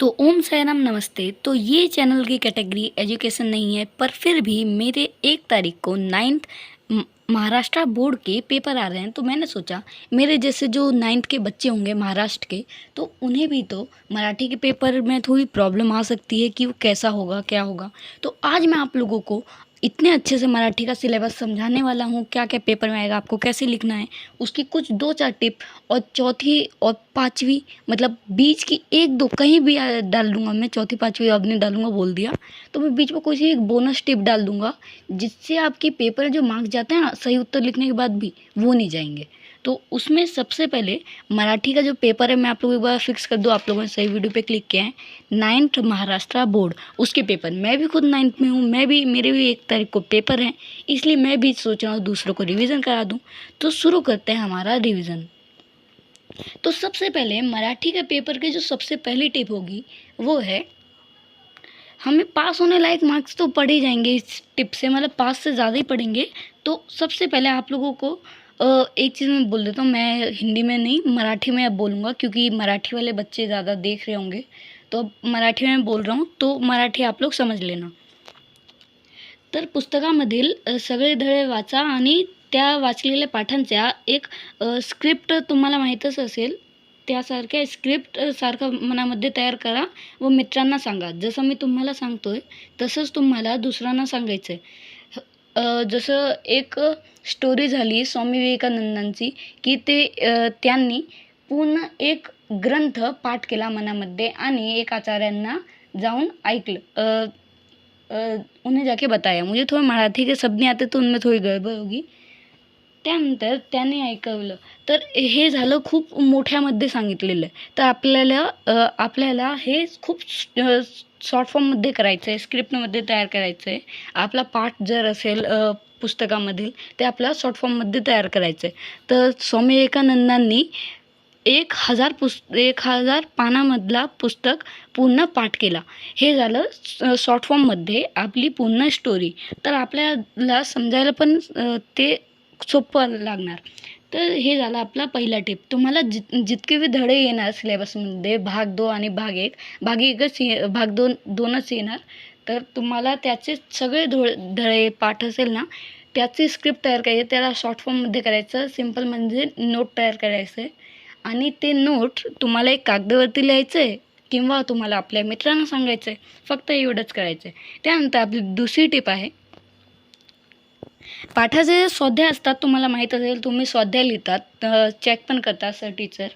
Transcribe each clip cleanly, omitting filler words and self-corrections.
तो ओम साई राम, नमस्ते। तो ये चैनल की कैटेगरी एजुकेशन नहीं है, पर फिर भी मेरे 1 तारीख को 9th महाराष्ट्र बोर्ड के पेपर आ रहे हैं। तो मैंने सोचा मेरे जैसे जो 9th के बच्चे होंगे महाराष्ट्र के, तो उन्हें भी तो मराठी के पेपर में थोड़ी प्रॉब्लम आ सकती है कि वो कैसा होगा, क्या होगा। तो आज मैं आप लोगों को इतने अच्छे से मराठी का सिलेबस समझाने वाला हूँ, क्या क्या पेपर में आएगा, आपको कैसे लिखना है, उसकी कुछ 2-4 टिप, और चौथी और पाँचवीं मतलब बीच की 1-2 कहीं भी डाल दूंगा। मैं चौथी पाँचवीं अब नहीं डालूंगा, बोल दिया। तो मैं बीच में कोई सी एक बोनस टिप डाल दूंगा, जिससे आपके पेपर जो मार्क्स जाते हैं ना सही उत्तर लिखने के बाद भी, वो नहीं जाएंगे। तो उसमें सबसे पहले मराठी का जो पेपर है, मैं आप लोगों को एक बार फिक्स कर दूँ, आप लोगों ने सही वीडियो पे क्लिक किया है। 9th महाराष्ट्र बोर्ड, उसके पेपर, मैं भी खुद 9th में हूँ, मेरे भी 1 तारीख को पेपर हैं, इसलिए मैं भी सोच रहा हूँ दूसरों को रिवीजन करा दूँ। तो शुरू करते हैं हमारा रिवीजन। तो सबसे पहले मराठी के पेपर के जो सबसे पहली टिप होगी वो है, हमें पास होने लायक मार्क्स तो पढ़ ही जाएंगे इस टिप से, मतलब पास से ज़्यादा ही पढ़ेंगे। तो सबसे पहले आप लोगों को एक चीज़ मैं बोल देता हूँ, मैं हिंदी में नहीं मराठी में अब बोलूँगा, क्योंकि मराठी वाले बच्चे ज़्यादा देख रहे होंगे, तो अब मराठी में बोल रहा हूँ, तो मराठी आप लोग समझ लेना। तर पुस्तकामधील सगळे धडे वाचा आणि त्या वाचलेल्या पाठांच्या एक स्क्रिप्ट तुम्हाला माहीतच असेल, त्यासारख्या स्क्रिप्ट सारखं मनामध्ये तयार करा व मित्रांना सांगा. जसं मी तुम्हाला सांगतोय तसंच तुम्हाला दुसऱ्यांना सांगायचं आहे. जसं एक स्टोरी झाली स्वामी विवेकानंदांची, की ते त्यांनी पूर्ण एक ग्रंथ पाठ केला मनामध्ये आणि एक आचार्यांना जाऊन ऐकलं. उन्हें जाके बताया। मुझे थोडं मराठी के शब्द नहीं आते, तो उनमें थोडी गडबड होगी. त्यानंतर त्याने ऐकवलं, तर हे झालं खूप मोठ्यामध्ये सांगितलेलं आहे. तर आपल्याला हे खूप शॉर्ट फॉर्ममध्ये करायचं आहे, स्क्रिप्टमध्ये तयार करायचं आहे. आपला पाठ जर असेल पुस्तकामधील, ते आपल्याला शॉर्ट फॉर्ममध्ये तयार करायचं आहे. तर स्वामी विवेकानंदांनी 1000 पानामधला पुस्तक पूर्ण पाठ केला. हे झालं शॉर्ट फॉर्ममध्ये आपली पूर्ण स्टोरी. तर आपल्याला समजायला पण ते सोपं लागणार. तर हे झालं आपला पहिला टिप. तुम्हाला जितके बी धडे येणार सिलेबसमध्ये, भाग 2 आणि भाग 1, भाग 1च भाग 2च येणार. तर तुम्हाला त्याचे सगळे धडे पाठ असेल ना, त्याची स्क्रिप्ट तयार करायची, त्याला शॉर्ट फॉर्ममध्ये करायचं. सिम्पल म्हणजे नोट तयार करायचं आहे, आणि ते नोट तुम्हाला एक कागदावरती लिहायचं आहे किंवा तुम्हाला आपल्या मित्रांना सांगायचं आहे. फक्त एवढंच करायचं आहे. त्यानंतर आपली दुसरी टिप आहे, पाठाचे स्वाध्याय असतात, तुम्हाला माहीत असेल, तुम्ही स्वाध्याय लिहितात, चेक पण करता सर टीचर.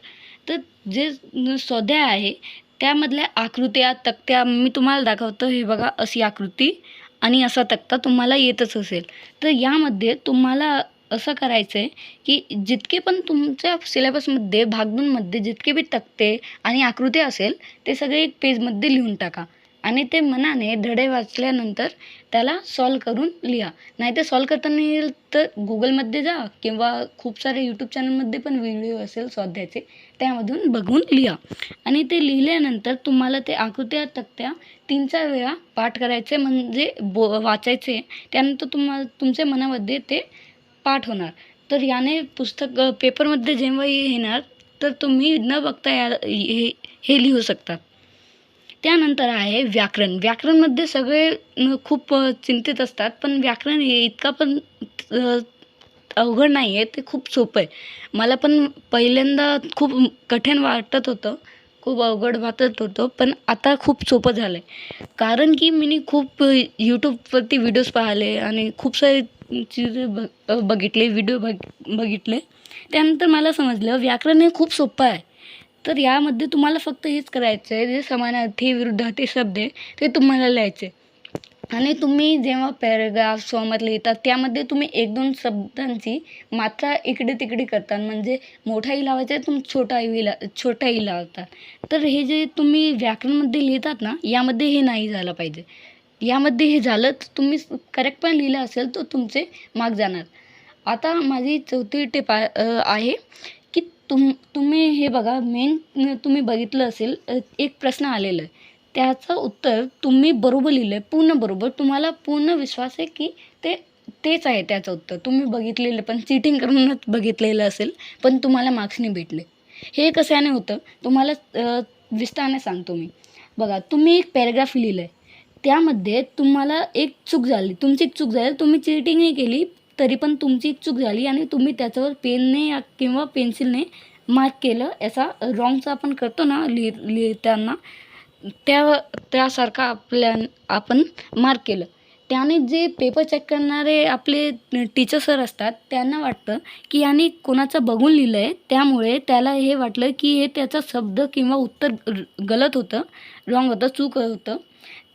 तर जे स्वाध्याय आहे त्यामधल्या आकृत्या, तक्त्या मी तुम्हाला दाखवतो. हे बघा, अशी आकृती आणि असा तक्ता तुम्हाला येतच असेल. तर यामध्ये तुम्हाला असं करायचं आहे की जितके पण तुमच्या सिलेबसमध्ये भाग 2मध्ये जितके बी तक्ते आणि आकृत्या असेल, ते सगळे एक पेजमध्ये लिहून टाका, आणि ते मनाने धडे वाचल्यानंतर त्याला सॉल्व करून लिहा. नाहीतर सॉल्व करता नाही येईल तर गुगलमध्ये जा, किंवा खूप सारे यूट्यूब चॅनलमध्ये पण व्हिडिओ असेल स्वाध्यायाचे, त्यामधून बघून लिहा. आणि ते लिहिल्यानंतर तुम्हाला ते आकृत्या, तक्त्या 3-4 वेळा पाठ करायचे, म्हणजे वाचायचे. त्यानंतर तुमच्या मनामध्ये ते पाठ होणार. तर याने पुस्तक पेपरमध्ये जेव्हाही येणार, तर तुम्ही न बघता हे लिहू शकता. त्यानंतर आहे व्याकरण. व्याकरणमध्ये सगळे खूप चिंतित असतात, पण व्याकरण हे इतका पण अवघड नाही आहे, ते खूप सोपं आहे. मला पण पहिल्यांदा खूप कठीण वाटत होतं, खूप अवघड वाटत होतं, पण आता खूप सोपं झालं आहे. कारण की मी खूप यूट्यूबवरती व्हिडिओज पाहिले आणि खूप सारे चीजे बघितले, व्हिडिओ बघितले. त्यानंतर मला समजलं व्याकरण हे खूप सोपं आहे. तर यामध्ये तुम्हाला फक्त हेच करायचं आहे, जे समानार्थी, विरुद्धार्थी शब्द आहे ते तुम्हाला लिहायचे. आणि तुम्ही जेव्हा पॅराग्राफ, समर लिहितात, त्यामध्ये तुम्ही 1-2 शब्दांची मात्रा इकडे तिकडे करतात, म्हणजे मोठाही लावायचा आहे, तुम्ही छोटाही लावतात. तर हे जे तुम्ही व्याकरणमध्ये लिहितात ना, यामध्ये हे नाही झालं पाहिजे. यामध्ये हे झालं तर तुम्ही करेक्ट पण लिहिलं असेल तर तुमचे मार्क्स जाणार. आता माझी चौथी टिप आहे की तुम्ही हे बघा, मेन तुम्ही बघितलं असेल, एक प्रश्न आलेला आहे, त्याचं उत्तर तुम्ही बरोबर लिहिलं आहे, पूर्ण बरोबर. तुम्हाला पूर्ण विश्वास आहे की तेच आहे त्याचं उत्तर. तुम्ही बघितलेलं पण चीटिंग करूनच बघितलेलं असेल, पण तुम्हाला मार्क्स नाही भेटले. हे कशाने होतं तुम्हाला विस्ताराने सांगतो मी. बघा, तुम्ही एक पॅराग्राफ लिहिलं आहे, त्यामध्ये तुम्हाला एक चूक झाली, तुमची एक चूक झाली, तुम्ही चीटिंग नाही केली, तरी पण तुमची एक चूक झाली आणि तुम्ही त्याच्यावर पेनने किंवा पेन्सिलने मार्क केलं. याचा रॉंगचा आपण करतो ना लिहिताना, त्यासारखा आपण मार्क केलं. त्याने जे पेपर चेक करणारे आपले टीचर सर असतात, त्यांना वाटतं की याने कोणाचं बघून लिहिलं आहे, त्यामुळे त्याला हे वाटलं की हे त्याचा शब्द किंवा उत्तर गलत होतं, रॉंग होतं, चूक होतं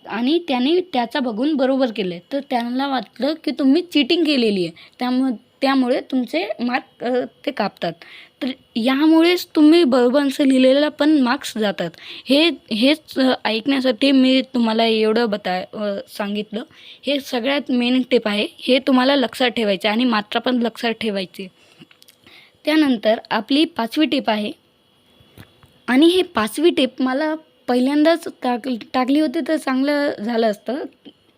आणि त्याने त्याचा बघून बरोबर केलं आहे. तर त्यांना वाटलं की तुम्ही चीटिंग केलेली आहे, त्यामुळे तुमचे मार्क ते कापतात. तर यामुळेच तुम्ही बरोबर आन्सर लिहिलेला पण मार्क्स जातात. हेच ऐकण्यासाठी मी तुम्हाला एवढं सांगितलं. हे सगळ्यात मेन टिप आहे. हे तुम्हाला लक्षात ठेवायचं आणि मात्रा पण लक्षात ठेवायची. त्यानंतर आपली 5वी टिप आहे आणि हे 5वी टिप मला पहिल्यांदाच टाकली होती तर चांगलं झालं असतं.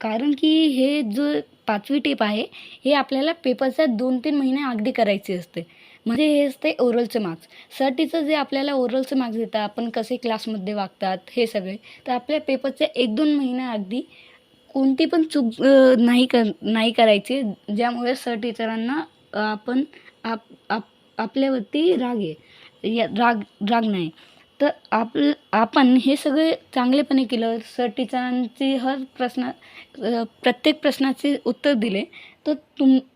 कारण की हे जो 5वी टिप आहे, हे आपल्याला पेपरच्या 2-3 महिने अगदी करायची असते. म्हणजे हे असते ओरलचे मार्क्स. सर टीचर जे आपल्याला ओरलचे मार्क्स देतात, आपण कसे क्लासमध्ये वागतात हे सगळे, तर आपल्या पेपरचे 1-2 महिने अगदी कोणती पण चूक नाही करायची, ज्यामुळे सर टीचरांना आपण आपल्यावरती राग नाही. तर आपण हे सगळे चांगलेपणे केलं, सर टीचरांची प्रत्येक प्रश्नाचे उत्तर दिले, तर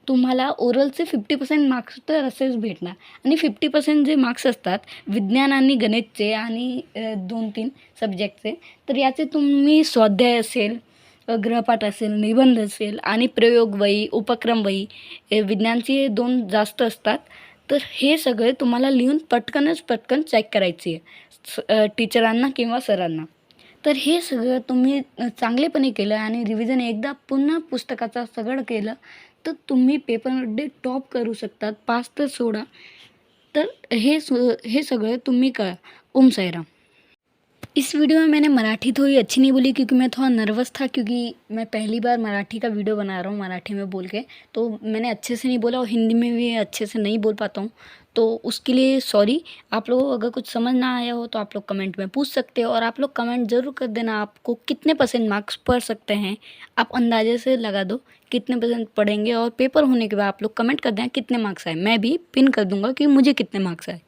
तुम्हाला ओरलचे 50% मार्क्स तर असेच भेटणार आणि 50% जे मार्क्स असतात विज्ञान आणि गणितचे आणि 2-3 सब्जेक्टचे, तर याचे तुम्ही स्वाध्याय असेल, गृहपाठ असेल, निबंध असेल आणि प्रयोगवही, उपक्रमवही, विज्ञानचे 2 जास्त असतात. तर हे सगळे तुम्हाला लिहून पटकन चेक करायची आहे टीचरांना किंवा सरांना. तर हे सगळं तुम्ही चांगलेपणे केलं आणि रिव्हिजन एकदा पुन्हा पुस्तकाचं सगळं केलं, तर तुम्ही पेपरमध्ये टॉप करू शकतात. पास तर सोडा. तर हे सगळं तुम्ही करा. ओम साईराम. इस वीडियो में मैंने मराठी थोड़ी अच्छी नहीं बोली क्योंकि मैं थोड़ा नर्वस था, क्योंकि मैं पहली बार मराठी का वीडियो बना रहा हूँ मराठी में बोल के, तो मैंने अच्छे से नहीं बोला और हिंदी में भी अच्छे से नहीं बोल पाता हूँ, तो उसके लिए सॉरी। आप लोगों को अगर कुछ समझ ना आया हो तो आप लोग कमेंट में पूछ सकते हो और आप लोग कमेंट ज़रूर कर देना आपको कितने % मार्क्स पढ़ सकते हैं। आप अंदाजे से लगा दो कितने % पढ़ेंगे और पेपर होने के बाद आप लोग कमेंट कर दें कितने मार्क्स आए, मैं भी पिन कर दूँगा कि मुझे कितने मार्क्स आए।